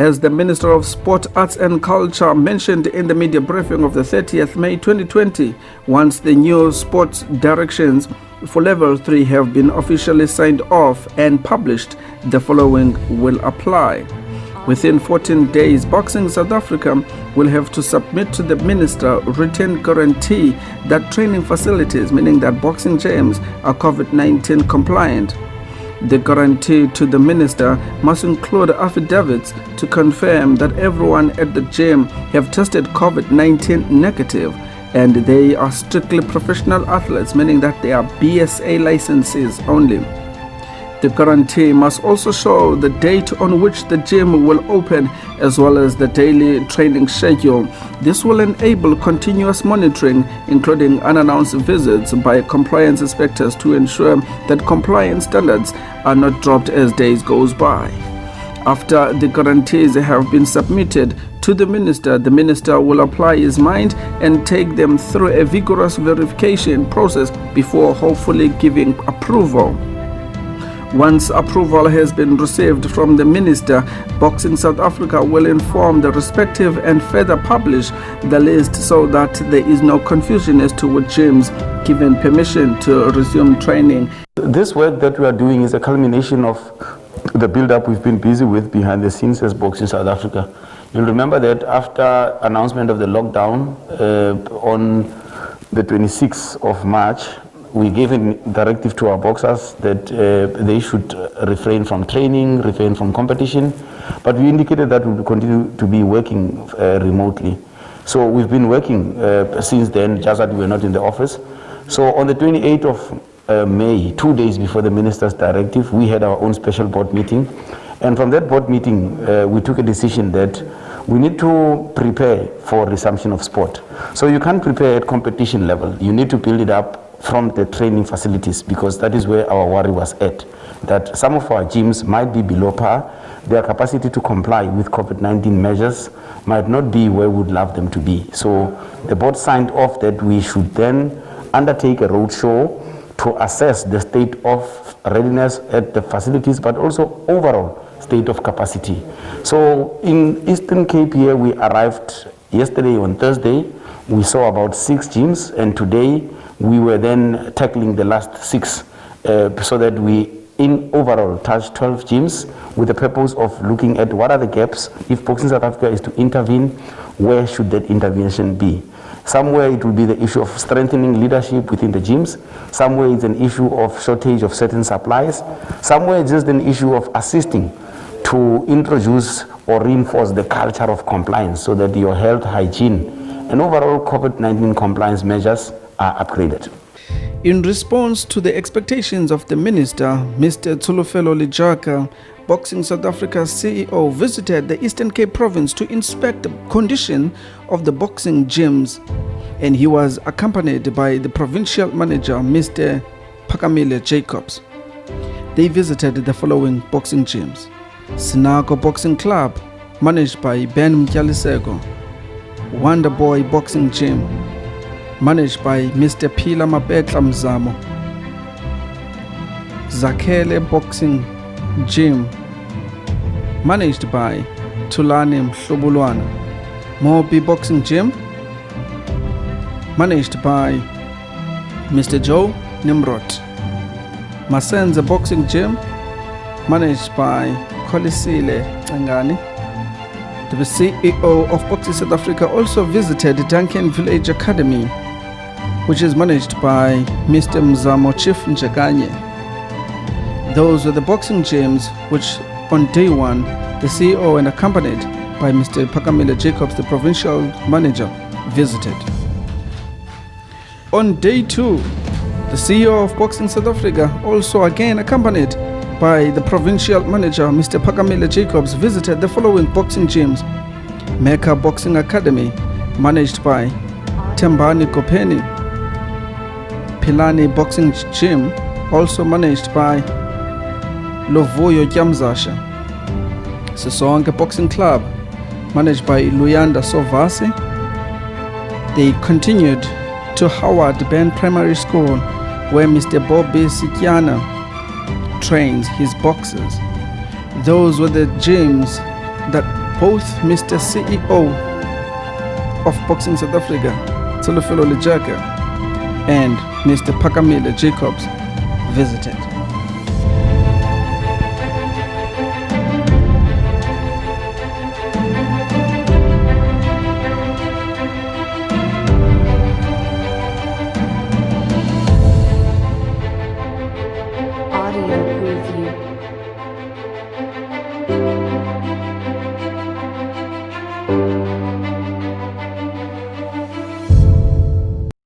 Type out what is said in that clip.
As the Minister of Sport, Arts and Culture mentioned in the media briefing of the 30th May 2020, once the new sports directions for Level 3 have been officially signed off and published, the following will apply. Within 14 days, Boxing South Africa will have to submit to the Minister written guarantee that training facilities, meaning that boxing gyms, are COVID-19 compliant. The guarantee to the Minister must include affidavits to confirm that everyone at the gym have tested COVID-19 negative and they are strictly professional athletes, meaning that they are BSA licenses only. The guarantee must also show the date on which the gym will open as well as the daily training schedule. This will enable continuous monitoring, including unannounced visits by compliance inspectors to ensure that compliance standards are not dropped as days goes by. After the guarantees have been submitted to the Minister will apply his mind and take them through a vigorous verification process before hopefully giving approval. Once approval has been received from the Minister, Boxing South Africa will inform the respective and further publish the list so that there is no confusion as to which gyms given permission to resume training. This work that we are doing is a culmination of the build-up we've been busy with behind the scenes as Boxing South Africa. You'll remember that after announcement of the lockdown on the 26th of March, we gave a directive to our boxers that they should refrain from training, refrain from competition, but we indicated that we will continue to be working remotely. So we've been working since then, just that we were not in the office. So on the 28th of May, 2 days before the Minister's directive, we had our own special board meeting. And from that board meeting, we took a decision that we need to prepare for resumption of sport. So you can't prepare at competition level. You need to build it up from the training facilities, because that is where our worry was at, that some of our gyms might be below par. Their capacity to comply with COVID-19 measures might not be where we would love them to be. So the board signed off that we should then undertake a roadshow to assess the state of readiness at the facilities, but also overall state of capacity. So in Eastern Cape here, we arrived yesterday on Thursday. We saw about 6 gyms, and today we were then tackling the last 6 so that we in overall touch 12 gyms with the purpose of looking at what are the gaps. If Boxing South Africa is to intervene, where should that intervention be? Somewhere it will be the issue of strengthening leadership within the gyms. Somewhere it's an issue of shortage of certain supplies. Somewhere it's just an issue of assisting to introduce or reinforce the culture of compliance so that your health, hygiene, and overall COVID-19 compliance measures are upgraded. In response to the expectations of the Minister, Mr. Tsholofelo Lejaka, Boxing South Africa's CEO, visited the Eastern Cape province to inspect the condition of the boxing gyms, and he was accompanied by the provincial manager, Mr. Phakamile Jacobs. They visited the following boxing gyms: Sinago Boxing Club, managed by Ben Mtyaliseko; Wonder Boy Boxing Gym, managed by Mr. Phila Mabetla Mzamo; Zakhele Boxing Gym, managed by Tulani Mhlobulwana; Mobi Boxing Gym, managed by Mr. Joe Nimrod; Masenza Boxing Gym, managed by Kholisile Ngani. The CEO of Boxing South Africa also visited Duncan Village Academy, which is managed by Mr. Mzamo Chief Njaganye. Those were the boxing gyms which on day 1, the CEO and accompanied by Mr. Phakamile Jacobs, the provincial manager, visited. On day 2, the CEO of Boxing South Africa, also again accompanied by the provincial manager, Mr. Phakamile Jacobs, visited the following boxing gyms: Mecca Boxing Academy, managed by Tembani Kopeni; Pilani Boxing Gym, also managed by Lovuyo Kyamzasha; Sisonke Boxing Club, managed by Luyanda Sovasi. They continued to Howard Ben Primary School, where Mr. Bobby Sikiana trains his boxers. Those were the gyms that both Mr. CEO of Boxing South Africa, Tsholofelo Lejaka, and Mr. Phakamile Jacobs visited. Audio preview.